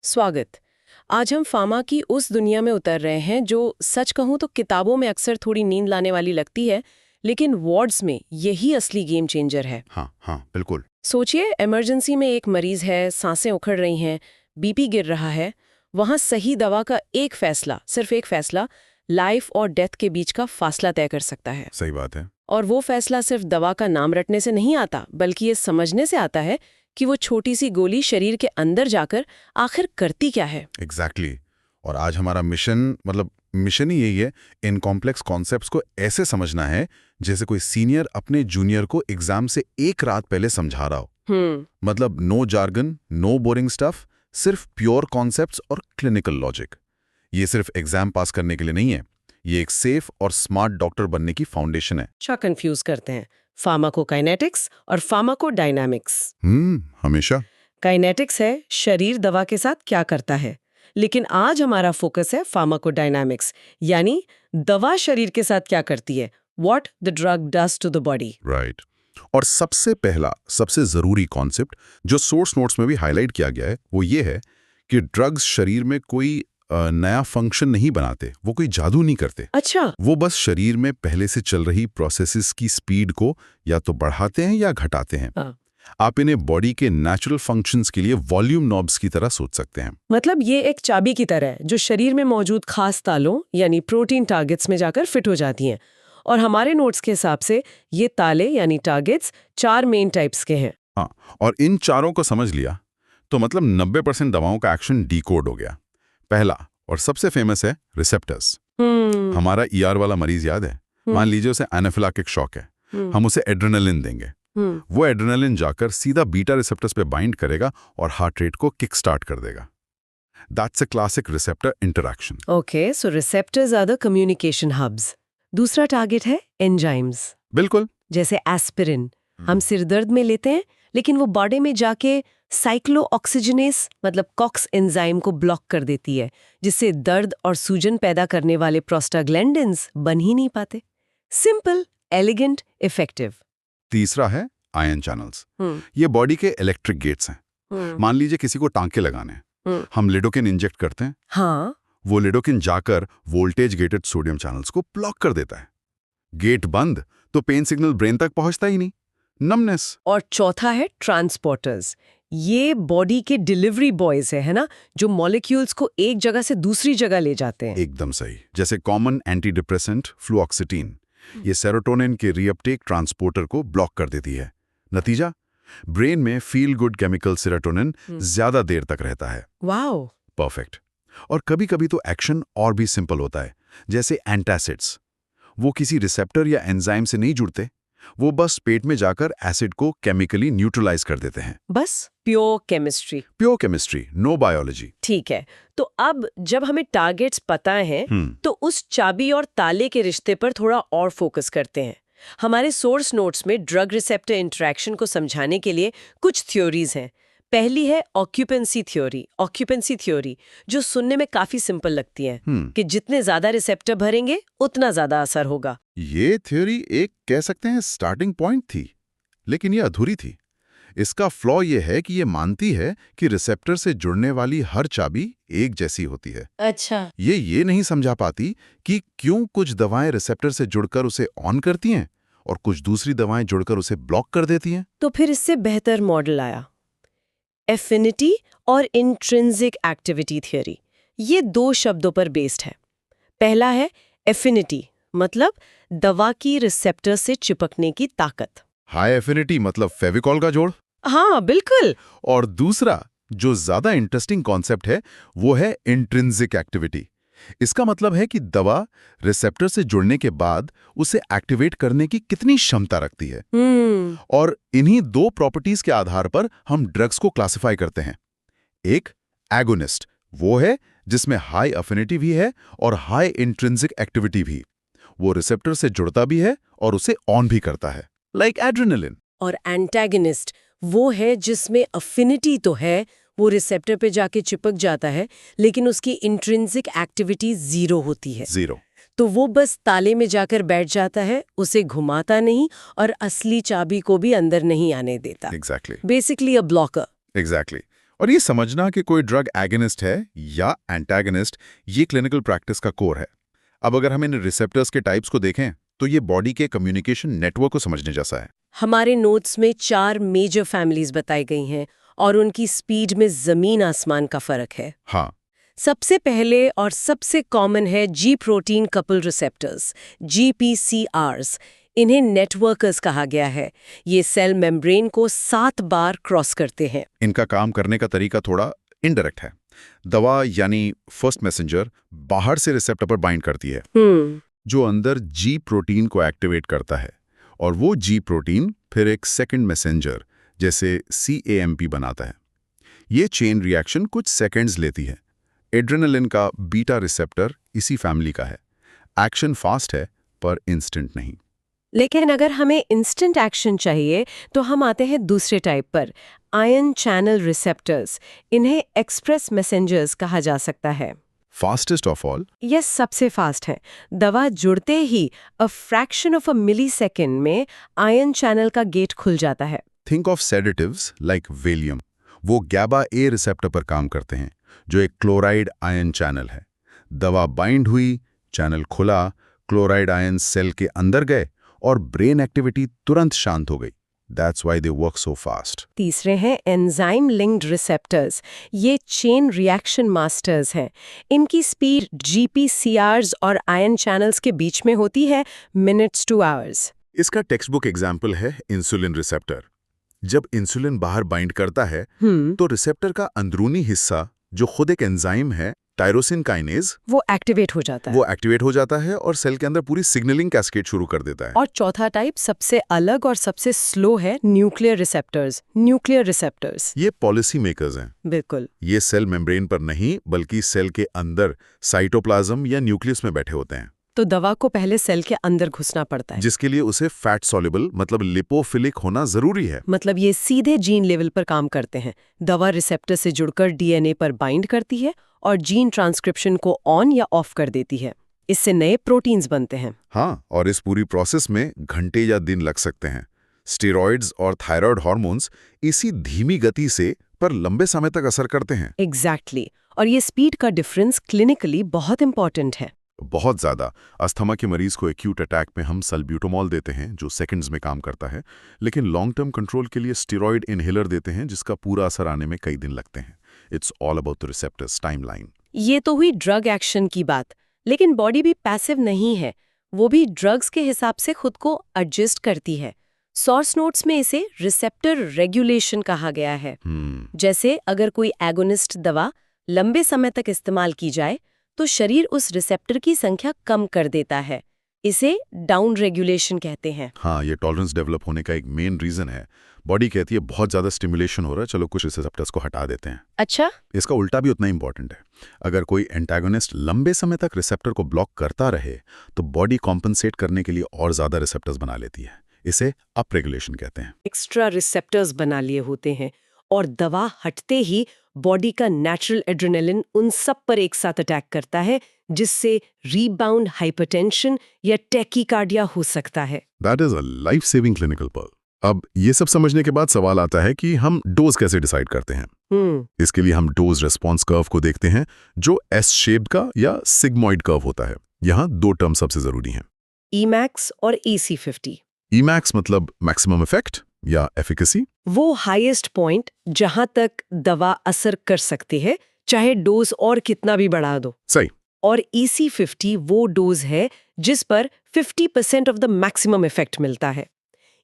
स्वागत। आज हम फार्मा की उस दुनिया में उतर रहे हैं जो सच कहूं तो किताबों में अक्सर थोड़ी नींद लाने वाली लगती है, लेकिन वार्ड्स में यही असली गेम चेंजर है। हाँ हाँ बिल्कुल। सोचिए, इमरजेंसी में एक मरीज है, सांसें उखड़ रही हैं, बीपी गिर रहा है। वहां सही दवा का एक फैसला, सिर्फ एक फैसला, लाइफ और डेथ के बीच का फासला तय कर सकता है। सही बात है। और वो फैसला सिर्फ दवा का नाम रटने से नहीं आता, बल्कि ये समझने से आता है कि वो छोटी सी गोली शरीर के अंदर जाकर आखिर करती क्या है। एग्जैक्टली और आज हमारा मिशन ही यही है, इन कॉम्प्लेक्स कॉन्सेप्ट्स को ऐसे समझना है जैसे कोई सीनियर अपने जूनियर को एग्जाम से एक रात पहले समझा रहा हो। मतलब no jargon, no boring stuff, सिर्फ प्योर कॉन्सेप्ट्स और क्लिनिकल लॉजिक। ये सिर्फ एग्जाम पास करने के लिए नहीं है, ये एक सेफ और स्मार्ट डॉक्टर बनने की फाउंडेशन है। अच्छा, कंफ्यूज करते हैं फार्माकोकाइनेटिक्स और फार्माकोडायनामिक्स। हमेशा। काइनेटिक्स है शरीर दवा के साथ क्या करता है, लेकिन आज हमारा फोकस है फार्माकोडायनामिक्स, यानी दवा शरीर के साथ क्या करती है, what the drug does to the body. Right. और सबसे पहला, सबसे जरूरी कॉन्सेप्ट जो सोर्स नोट्स में भी हाईलाइट किया गया है वो ये है कि ड्रग्स शरीर में कोई नया फंक्शन नहीं बनाते, वो कोई जादू नहीं करते। अच्छा। वो बस शरीर में पहले से चल रही प्रोसेसेस की स्पीड को या तो बढ़ाते हैं या घटाते हैं। आप इन्हें बॉडी के नेचुरल फंक्शंस के लिए वॉल्यूम नॉब्स की तरह सोच सकते हैं। मतलब ये एक चाबी की तरह है जो शरीर में मौजूद खास तालों यानी प्रोटीन टारगेट्स में जाकर फिट हो जाती हैं। और हमारे नोट्स के हिसाब से ये ताले यानी टारगेट्स 4 मेन टाइप्स के हैं। हाँ, और इन चारों को समझ लिया तो मतलब 90% दवाओं का एक्शन डीकोड हो गया। पहला और सबसे फेमस है रिसेप्टर्स। हमारा ईआर वाला मरीज याद है? मान लीजिए उसे एनाफिलाक्टिक शॉक है, हम उसे एड्रेनालिन देंगे। वो एड्रेनालिन जाकर सीधा बीटा रिसेप्टर्स पे बाइंड करेगा और हार्ट रेट को किक स्टार्ट कर देगा। That's a classic receptor interaction. Okay, so receptors are the communication hubs. दूसरा टारगेट है एंजाइम्स। बिल्कुल। जैसे एस्पिरिन हम सिर दर्द में लेते हैं, लेकिन वो बॉडी में जाके साइक्लोऑक्सीजनेस मतलब कॉक्स एंजाइम को ब्लॉक कर देती है, जिससे दर्द और सूजन पैदा करने वाले प्रोस्टाग्लैंडिन्स बन ही नहीं पाते। Simple, elegant, effective. तीसरा है आयन चैनल्स। ये बॉडी के इलेक्ट्रिक गेट्स हैं। मान लीजिए किसी को टांके लगाने हैं, हम लिडोकिन इंजेक्ट करते हैं। हाँ। वो लिडोकिन जाकर वोल्टेज गेटेड सोडियम चैनल्स को ब्लॉक कर देता है। गेट बंद तो पेन सिग्नल ब्रेन तक पहुंचता ही नहीं, नमनेस। और चौथा है ट्रांसपोर्टर्स। ये बॉडी के डिलीवरी बॉयज है ना, जो मॉलिक्यूल्स को एक जगह से दूसरी जगह ले जाते हैं। एकदम सही। जैसे कॉमन एंटी डिप्रेसेंट फ्लूऑक्सीटिन, ये सेरोटोनिन के रीअपटेक ट्रांसपोर्टर को ब्लॉक कर देती है। नतीजा, ब्रेन में फील गुड केमिकल सेरोटोनिन ज्यादा देर तक रहता है। Wow, perfect. और कभी कभी तो एक्शन और भी सिंपल होता है, जैसे एंटासिड्स। वो किसी रिसेप्टर या एंजाइम से नहीं जुड़ते, वो बस पेट में जाकर एसिड को केमिकली न्यूट्रलाइज कर देते हैं। बस pure chemistry. Pure chemistry, no biology. ठीक है, तो अब जब हमें टारगेट्स पता हैं, तो उस चाबी और ताले के रिश्ते पर थोड़ा और फोकस करते हैं। हमारे सोर्स नोट्स में ड्रग रिसेप्टर इंटरेक्शन को समझाने के लिए कुछ थ्योरीज हैं। पहली है ऑक्यूपेंसी थ्योरी, जो सुनने में काफी सिंपल लगती है कि जितने ज्यादा रिसेप्टर भरेंगे उतना ज्यादा असर होगा। ये थ्योरी एक कह सकते हैं स्टार्टिंग पॉइंट थी, लेकिन ये अधूरी थी। इसका फ्लॉ ये है कि ये मानती है कि रिसेप्टर से जुड़ने वाली हर चाबी एक जैसी होती है। अच्छा। ये नहीं समझा पाती कि क्यों कुछ दवाएं रिसेप्टर से जुड़कर उसे ऑन करती हैं और कुछ दूसरी दवाएं जुड़कर उसे ब्लॉक कर देती हैं। तो फिर इससे बेहतर मॉडल आया, एफिनिटी और इंट्रिंसिक एक्टिविटी थ्योरी। ये 2 शब्दों पर बेस्ड है। पहला है एफिनिटी, मतलब दवा की रिसेप्टर से चिपकने की ताकत। हाई एफिनिटी मतलब फेविकॉल का जोड़। हाँ बिल्कुल। और दूसरा जो ज्यादा इंटरेस्टिंग कॉन्सेप्ट है वो है इंट्रिंसिक एक्टिविटी। इसका मतलब है कि दवा रिसेप्टर से जुड़ने के बाद उसे एक्टिवेट करने की कितनी क्षमता रखती है। और इन्हीं 2 प्रॉपर्टीज के आधार पर हम ड्रग्स को क्लासिफाई करते हैं। एक एगोनिस्ट, वो है जिसमें हाई अफिनिटी भी है और हाई इंट्रिंसिक एक्टिविटी भी। वो रिसेप्टर से जुड़ता भी है और उसे ऑन भी करता है, लाइक एड्रेनालिन। और एंटागनिस्ट वो है जिसमें अफिनिटी तो है, वो रिसेप्टर पे जाके चिपक जाता है, लेकिन उसकी इंट्रिंसिक एक्टिविटी 0 होती है। 0। तो वो बस ताले में जाकर बैठ जाता है, उसे घुमाता नहीं और असली चाबी को भी अंदर नहीं आने देता। एग्जैक्टली। बेसिकली अ ब्लॉकर। एग्जैक्टली। और ये समझना कि कोई ड्रग एगोनिस्ट है या एंटागोनिस्ट, ये क्लिनिकल प्रैक्टिस का कोर है। अब अगर हम इन रिसेप्टर्स के टाइप्स को देखें तो ये बॉडी के कम्युनिकेशन नेटवर्क को समझने जैसा है। हमारे नोट्स में 4 मेजर फैमिलीज बताई गई हैं और उनकी स्पीड में जमीन आसमान का फर्क है। हाँ, सबसे पहले और सबसे कॉमन है जी प्रोटीन कपल रिसेप्टर्स, GPCRs। इन्हें नेटवर्कर्स कहा गया है। ये सेल मेम्ब्रेन को 7 बार क्रॉस करते हैं। इनका काम करने का तरीका थोड़ा इनडायरेक्ट है। दवा यानी फर्स्ट मैसेंजर बाहर से रिसेप्टर पर बाइंड करती है, जो अंदर जी प्रोटीन को एक्टिवेट करता है, और वो जी प्रोटीन फिर एक सेकंड मैसेंजर जैसे CAMP बनाता है। ये चेन रिएक्शन कुछ सेकंड्स लेती है। एड्रेनालिन का बीटा रिसेप्टर इसी फैमिली का है। एक्शन फास्ट है पर इंस्टेंट नहीं। लेकिन अगर हमें इंस्टेंट एक्शन चाहिए तो हम आते हैं दूसरे टाइप पर, आयन चैनल रिसेप्टर्स। इन्हें एक्सप्रेस मैसेंजर्स कहा जा सकता है। फास्टेस्ट ऑफ ऑल, ये सबसे फास्ट है। दवा जुड़ते ही a fraction of a millisecond में आयन चैनल का गेट खुल जाता है। Think of sedatives like Valium. वो GABA A रिसेप्टर पर काम करते हैं, जो एक क्लोराइड आयन चैनल है। दवा बाइंड हुई, चैनल खुला, क्लोराइड आयन सेल के अंदर गए और ब्रेन एक्टिविटी तुरंत शांत हो गई। That's why they work so fast. तीसरे हैं एंजाइम लिंक्ड रिसेप्टर्स। ये चेन रिएक्शन मास्टर्स हैं। इनकी स्पीड GPCRs और आयन चैनल्स के बीच में होती है मिनट्स टू आवर्स। इसका टेक्स्ट बुक एग्जाम्पल है इंसुलिन रिसेप्टर। जब इंसुलिन बाहर बाइंड करता है तो रिसेप्टर का अंदरूनी हिस्सा, जो खुद एक एंजाइम है, टायरोसिन काइनेज, वो एक्टिवेट हो जाता है और सेल के अंदर पूरी सिग्नलिंग कैस्केड शुरू कर देता है। और चौथा टाइप सबसे अलग और सबसे स्लो है न्यूक्लियर रिसेप्टर्स। ये पॉलिसी मेकर्स हैं। बिल्कुल। ये सेल मेम्ब्रेन पर नहीं बल्कि सेल के अंदर साइटोप्लाज्म या न्यूक्लियस में बैठे होते हैं। तो दवा को पहले सेल के अंदर घुसना पड़ता है, जिसके लिए उसे फैट सॉल्युबल मतलब लिपोफिलिक होना जरूरी है। मतलब ये सीधे जीन लेवल पर काम करते हैं। दवा रिसेप्टर से जुड़कर DNA पर बाइंड करती है और जीन ट्रांसक्रिप्शन को ऑन या ऑफ कर देती है। इससे नए प्रोटीन्स बनते हैं। हाँ, और इस पूरी प्रोसेस में घंटे या दिन लग सकते हैं। स्टेरॉइड्स और थायराइड हार्मोन्स इसी धीमी गति से पर लंबे समय तक असर करते हैं। एग्जैक्टली। और ये स्पीड का डिफरेंस क्लिनिकली बहुत इंपॉर्टेंट है। बहुत ज्यादा। अस्थमा के मरीज को एक्यूट अटैक में हम सल्ब्यूटामॉल देते हैं, जो सेकंड्स में काम करता है, लेकिन लॉन्ग टर्म कंट्रोल के लिए स्टेरॉइड इनहेलर देते हैं, जिसका पूरा असर आने में कई दिन लगते हैं। It's all about the receptors timeline. ये तो हुई ड्रग एक्शन की बात, लेकिन बॉडी भी पैसिव नहीं है। वो भी ड्रग्स के हिसाब से खुद को एडजस्ट करती है। सोर्स नोट्स में इसे रिसेप्टर रेगुलेशन कहा गया है। जैसे अगर कोई एगोनिस्ट दवा लंबे समय तक इस्तेमाल की जाए तो शरीर उस रिसेप्टर की संख्या कम कर देता है। इसे डाउन रेगुलेशन कहते हैं। हाँ, ये टॉलरेंस डेवलप होने का एक मेन रीजन है। बॉडी कहती है बहुत ज्यादा स्टिमुलेशन हो रहा है, चलो कुछ रिसेप्टर्स को हटा देते हैं। अच्छा। इसका उल्टा भी उतना इंपॉर्टेंट है। अगर कोई एंटागोनिस्ट लंबे समय तक रिसेप्टर को ब्लॉक करता रहे तो बॉडी कॉम्पनसेट करने के लिए और ज्यादा रिसेप्टर्स बना लेती है। इसे अप रेगुलेशन कहते हैं। एक्स्ट्रा रिसेप्टर्स बना लिए होते हैं और दवा हटते ही बॉडी का नेचुरल एड्रेनालिन उन सब पर एक साथ अटैक करता है, जिससे रीबाउंड हाइपरटेंशन या टैकीकार्डिया हो सकता है। That is a life saving clinical pearl. अब ये सब समझने के बाद सवाल आता है कि हम डोज कैसे डिसाइड करते हैं। इसके लिए हम डोज रेस्पॉन्स कर्व को देखते हैं, जो एस शेप्ड का या सिग्मॉइड कर्व होता है। यहाँ 2 टर्म सबसे जरूरी हैं, Emax और EC50। Emax मतलब मैक्सिमम इफेक्ट या एफिकेसी, वो हाईएस्ट पॉइंट जहां तक दवा असर कर सकती है, चाहे डोज और कितना भी बढ़ा दो। सही। और EC50 वो डोज है जिस पर 50% ऑफ द मैक्सिमम इफेक्ट मिलता है।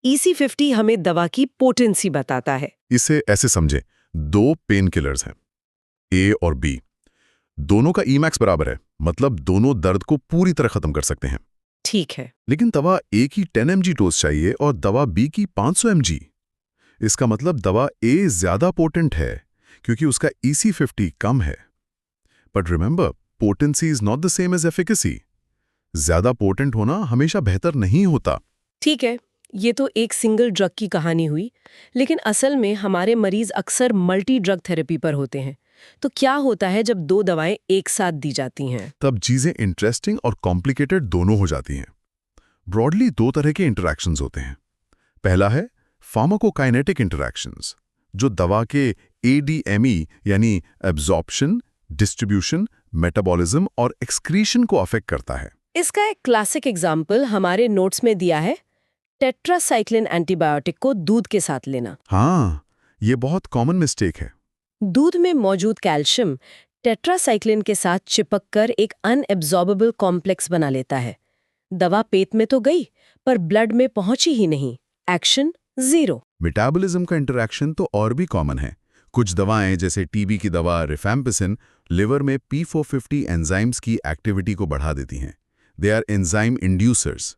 EC50 हमें दवा की पोटेंसी बताता है। इसे ऐसे समझे, 2 पेन किलर्स हैं, A और B। दोनों का Emax बराबर है, मतलब दोनों दर्द को पूरी तरह खत्म कर सकते हैं। ठीक है। लेकिन दवा A की 10 mg डोज चाहिए और दवा B की 500 mg। इसका मतलब दवा A ज्यादा पोटेंट है क्योंकि उसका EC50 कम है। But remember, potency is not the same as efficacy. ज्यादा पोटेंट होना हमेशा बेहतर नहीं होता। ठीक है, ये तो एक सिंगल ड्रग की कहानी हुई, लेकिन असल में हमारे मरीज अक्सर मल्टी ड्रग थेरेपी पर होते हैं। तो क्या होता है जब 2 दवाएं एक साथ दी जाती हैं? तब चीजें इंटरेस्टिंग और कॉम्प्लिकेटेड दोनों हो जाती हैं। ब्रॉडली 2 तरह के इंटरैक्शंस होते हैं। पहला है फार्माकोकाइनेटिक इंटरैक्शंस, जो दवा के ADME यानी एब्जॉर्प्शन, डिस्ट्रीब्यूशन, मेटाबॉलिज्म और एक्सक्रीशन को अफेक्ट करता है। इसका एक क्लासिक एग्जाम्पल हमारे नोट्स में दिया है, टेट्रासाइक्लिन एंटीबायोटिक को दूध के साथ लेना। हाँ, ये बहुत कॉमन मिस्टेक है। दूध में मौजूद कैल्शियम टेट्रासाइक्लिन के साथ चिपककर एक अनएब्जॉर्बेबल कॉम्प्लेक्स बना लेता है। दवा पेट में तो गई, पर ब्लड में पहुंची ही नहीं। Action zero. मेटाबॉलिज्म का इंटरैक्शन तो और भी कॉमन है। कुछ दवाएं जैसे टीबी की दवा रिफैम्पिसिन लिवर में P450 एंजाइम्स की एक्टिविटी को बढ़ा देती हैं। They are enzyme inducers.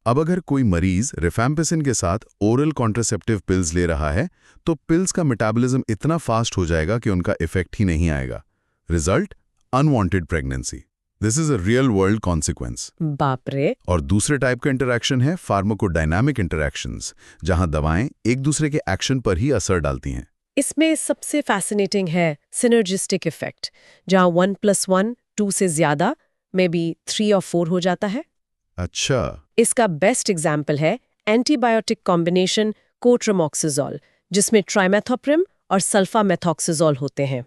अब अगर कोई मरीज रिफैम्पिसिन के साथ ओरल कॉन्ट्रासेप्टिव पिल्स ले रहा है तो पिल्स का मेटाबॉलिज्म इतना फास्ट हो जाएगा कि उनका इफेक्ट ही नहीं आएगा। Result, unwanted pregnancy. This is a real world consequence. बाप रे। और दूसरे टाइप का इंटरैक्शन है फार्माकोडायनामिक इंटरैक्शंस, जहां दवाएं एक दूसरे के एक्शन पर ही असर डालती हैं। इसमें सबसे फैसिनेटिंग है सिनर्जिस्टिक इफेक्ट, जहां 1+1 2 से ज्यादा, मे बी 3 और 4 हो जाता है। अच्छा। इसका बेस्ट एग्जाम्पल है एंटीबायोटिक कॉम्बिनेशन कोट्रमॉक्सिजोल, जिसमें ट्राइमेथोप्रिम और सल्फामेथॉक्सिजोल होते हैं।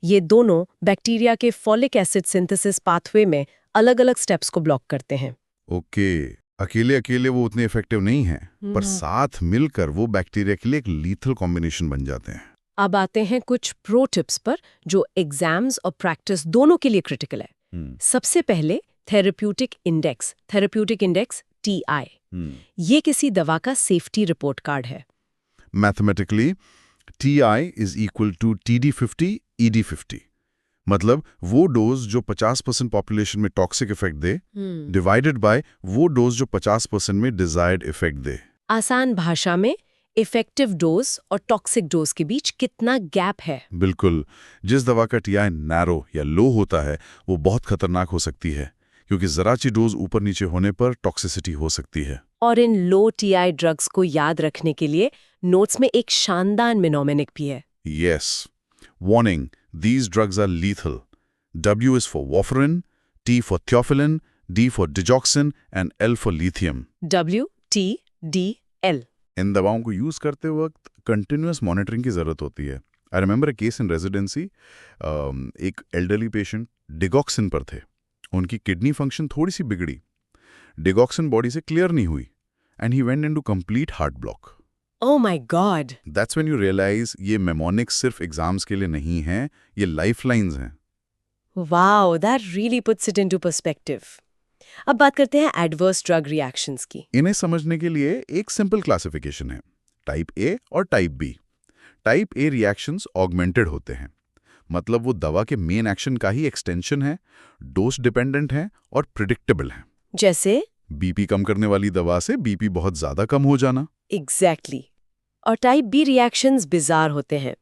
ये दोनों बैक्टीरिया के फॉलिक एसिड सिंथेसिस पाथवे में अलग-अलग स्टेप्स को ब्लॉक करते हैं। ओके, अकेले अकेले वो उतने इफेक्टिव नहीं हैं, पर साथ मिलकर वो बैक्टीरिया के लिए एक लीथल कॉम्बिनेशन बन जाते हैं। अब आते हैं कुछ प्रो टिप्स पर, जो एग्जाम्स और प्रैक्टिस दोनों के लिए क्रिटिकल है। सबसे पहले थेरेप्यूटिक इंडेक्स TI। ये किसी दवा का सेफ्टी रिपोर्ट कार्ड है। Mathematically TI is equal to TD50 ED50, मतलब वो डोज जो 50% पॉपुलेशन में टॉक्सिक इफेक्ट दे डिवाइडेड बाय वो डोज जो 50% में डिजायर्ड इफेक्ट दे। आसान भाषा में इफेक्टिव डोज और टॉक्सिक डोज के बीच कितना गैप है। बिल्कुल। जिस दवा का TI नैरो या लो होता है वो बहुत खतरनाक हो सकती है, क्योंकि जरा सी डोज ऊपर नीचे होने पर टॉक्सिसिटी हो सकती है। और इन लो TI ड्रग्स को याद रखने के लिए नोट्स में एक शानदार मेनोमेनिक भी है। Yes. Warning, these drugs are lethal. W is for warfarin, T for theophylline, D for digoxin and L for lithium. WTDL। इन दवाओं को यूज करते वक्त कंटिन्यूअस मॉनिटरिंग की जरूरत होती है। I remember a case in residency, एक एल्डरली पेशेंट डिगॉक्सिन पर थे। उनकी किडनी फंक्शन थोड़ी सी बिगड़ी, डिगॉक्सिन बॉडी से क्लियर नहीं हुई and he went into complete heart block. Oh my God! That's when you realize ये मेमोनिक्स सिर्फ एग्जाम्स के लिए नहीं हैं, ये लाइफलाइंस हैं। Wow, that really puts it into perspective. अब बात करते हैं एडवर्स ड्रग रिएक्शंस की। इन्हें समझने के लिए एक सिंपल क्लासिफिकेशन है, टाइप ए और type B. Type A reactions augmented होते हैं, मतलब वो दवा के मेन एक्शन का ही एक्सटेंशन है, डोज डिपेंडेंट है और प्रिडिक्टेबल है। जैसे बीपी कम करने वाली दवा से बीपी बहुत ज्यादा कम हो जाना। एग्जैक्टली। और टाइप बी रिएक्शंस बिजार होते हैं।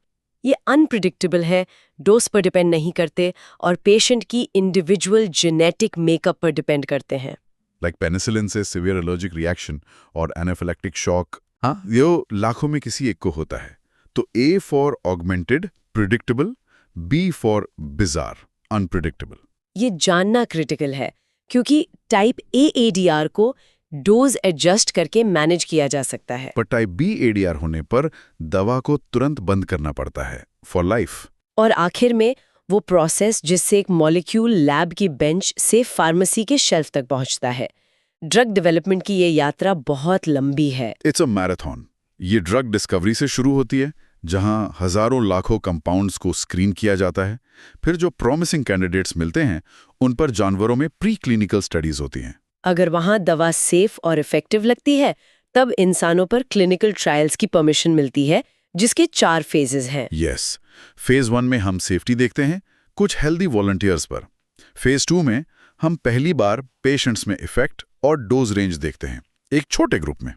ये अनप्रिडिक्टेबल है, डोज पर डिपेंड नहीं करते और पेशेंट की इंडिविजुअल जेनेटिक मेकअप पर डिपेंड करते हैं। लाइक पेनिसिलिन से सिवियर एलर्जिक रिएक्शन और एनाफिलैक्टिक शॉक, हाँ, ये लाखों में किसी एक को होता है। तो A for augmented predictable, B for bizarre unpredictable. ये जानना क्रिटिकल है, क्योंकि टाइप ए ADR को डोज एडजस्ट करके मैनेज किया जा सकता है, पर टाइप बी ADR होने पर दवा को तुरंत बंद करना पड़ता है फॉर लाइफ। और आखिर में वो प्रोसेस जिससे एक मॉलिक्यूल लैब की बेंच से फार्मेसी के शेल्फ तक पहुंचता है। ड्रग डेवलपमेंट की ये यात्रा बहुत लंबी है। It's a marathon. ये ड्रग डिस्कवरी से शुरू होती है, जहां हजारों लाखों कंपाउंड्स को स्क्रीन किया जाता है। फिर जो प्रॉमिसिंग कैंडिडेट्स मिलते हैं उन पर जानवरों में प्री क्लिनिकल स्टडीज होती हैं। अगर वहां दवा सेफ और इफेक्टिव लगती है तब इंसानों पर क्लिनिकल ट्रायल्स की परमिशन मिलती है, जिसके 4 फेजेस हैं। यस। फेज 1 में हम सेफ्टी देखते हैं, कुछ हेल्दी वॉलंटियर्स पर। फेज 2 में हम पहली बार पेशेंट्स में इफेक्ट और डोज रेंज देखते हैं, एक छोटे ग्रुप में।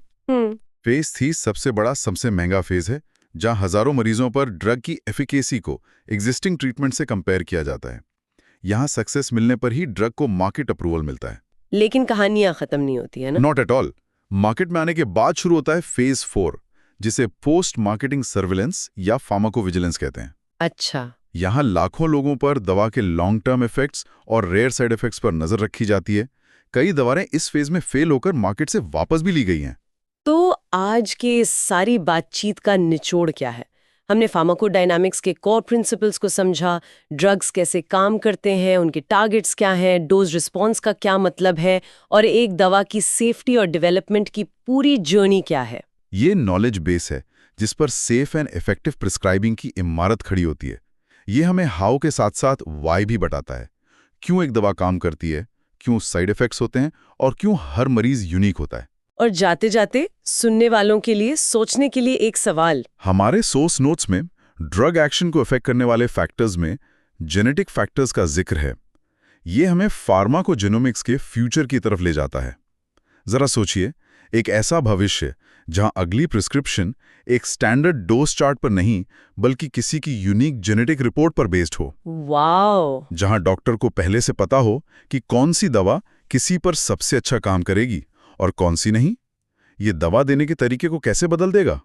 फेज 3 सबसे बड़ा, सबसे महंगा फेज है, जहां हजारों मरीजों पर ड्रग की एफिकेसी को एग्जिस्टिंग ट्रीटमेंट से कंपेयर किया जाता है। यहां सक्सेस मिलने पर ही ड्रग को मार्केट अप्रूवल मिलता है। लेकिन कहानियां खत्म नहीं होती है ना? Not at all. मार्केट में आने के बाद शुरू होता है फेज 4, जिसे पोस्ट मार्केटिंग सर्विलेंस या फार्माकोविजिलेंस कहते हैं। अच्छा। यहाँ लाखों लोगों पर दवा के लॉन्ग टर्म इफेक्ट्स और रेयर साइड इफेक्ट्स पर नजर रखी जाती है। कई दवाएं इस फेज में फेल होकर मार्केट से वापस भी ली गई हैं। तो आज के सारी बातचीत का निचोड़ क्या है? हमने फार्माकोडायनामिक्स के कोर प्रिंसिपल्स को समझा, ड्रग्स कैसे काम करते हैं, उनके टारगेट्स क्या हैं, डोज रिस्पॉन्स का क्या मतलब है और एक दवा की सेफ्टी और डेवलपमेंट की पूरी जर्नी क्या है। ये नॉलेज बेस है जिस पर सेफ एंड इफेक्टिव प्रिस्क्राइबिंग की इमारत खड़ी होती है। ये हमें हाउ के साथ साथ वाई भी बताता है। क्यों एक दवा काम करती है, क्यों साइड इफेक्ट्स होते हैं और क्यों हर मरीज यूनिक होता है। और जाते जाते सुनने वालों के लिए सोचने के लिए एक सवाल। हमारे सोर्स नोट्स में ड्रग एक्शन को इफेक्ट करने वाले फैक्टर्स में जेनेटिक फैक्टर्स का जिक्र है। ये हमें फार्माकोजेनोमिक्स के फ्यूचर की तरफ ले जाता है। जरा सोचिए, एक ऐसा भविष्य जहां अगली प्रिस्क्रिप्शन एक स्टैंडर्ड डोज चार्ट पर नहीं बल्कि किसी की यूनिक जेनेटिक रिपोर्ट पर बेस्ड हो। वाओ! जहां डॉक्टर को पहले से पता हो कि कौन सी दवा किसी पर सबसे अच्छा काम करेगी और कौन सी नहीं। ये दवा देने के तरीके को कैसे बदल देगा।